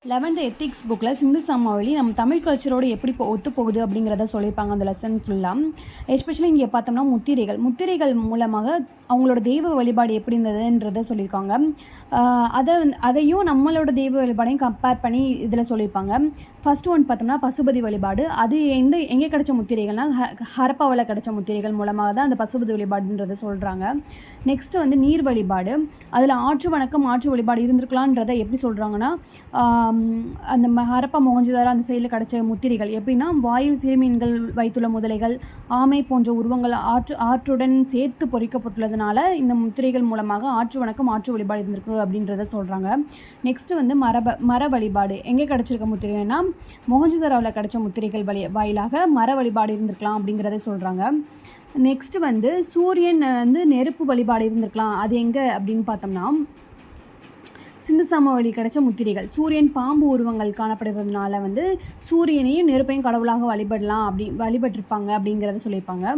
11th ethics புக்கில் சிந்து சமவெளி நம்ம தமிழ் கல்ச்சரோடு எப்படி ஒத்து போகுது அப்படிங்கிறத சொல்லியிருப்பாங்க அந்த லெசன் ஃபுல்லாக. எஸ்பெஷலி இங்கே பார்த்தோம்னா முத்திரைகள் மூலமாக அவங்களோட தெய்வ வழிபாடு எப்படி இருந்ததுன்றதை சொல்லியிருக்காங்க. அதையும் நம்மளோட தெய்வ வழிபாடையும் கம்பேர் பண்ணி இதில் சொல்லியிருப்பாங்க. ஃபஸ்ட்டு ஒன் பார்த்தோம்னா பசுபதி வழிபாடு. அது எங்கே கிடைச்ச முத்திரைகள்னால் ஹரப்பாவில் கிடைச்ச முத்திரைகள் மூலமாக தான் அந்த பசுபதி வழிபாடுன்றதை சொல்கிறாங்க. நெக்ஸ்ட்டு வந்து நீர் வழிபாடு. அதில் ஆற்று வணக்கம் ஆற்று வழிபாடு இருந்திருக்கலான்றதை எப்படி சொல்கிறாங்கன்னா, அந்த ஹரப்பா மொஹஞ்சதாரோ அந்த சைடில் கிடைச்ச முத்திரைகள் எப்படின்னா, வாயில் சிறுமீன்கள் வைத்துள்ள முதலைகள், ஆமை போன்ற உருவங்கள் ஆற்றுடன் சேர்த்து பொறிக்கப்பட்டுள்ளதுனால இந்த முத்திரைகள் மூலமாக ஆற்று வணக்கம் ஆற்று வழிபாடு இருந்திருக்கு அப்படின்றத சொல்கிறாங்க. நெக்ஸ்ட்டு வந்து மர வழிபாடு. எங்கே கிடச்சிருக்க முத்திரைன்னா மொஹஞ்சதாரோவில் கிடைச்ச முத்திரைகள் வாயிலாக மர வழிபாடு இருந்திருக்கலாம் அப்படிங்கிறத சொல்கிறாங்க. நெக்ஸ்ட்டு வந்து சூரியன் வந்து நெருப்பு வழிபாடு இருந்திருக்கலாம். அது எங்கே அப்படின்னு பார்த்தோம்னா, சிந்து சமவெளி கிடைச்ச முத்திரைகள். சூரியன் பாம்பு உருவங்கள் காணப்படுறதுனால வந்து சூரியனையும் நெருப்பையும் கடவுளாக வழிபடலாம் வழிபட்டிருப்பாங்க அப்படிங்கிறத சொல்லியிருப்பாங்க.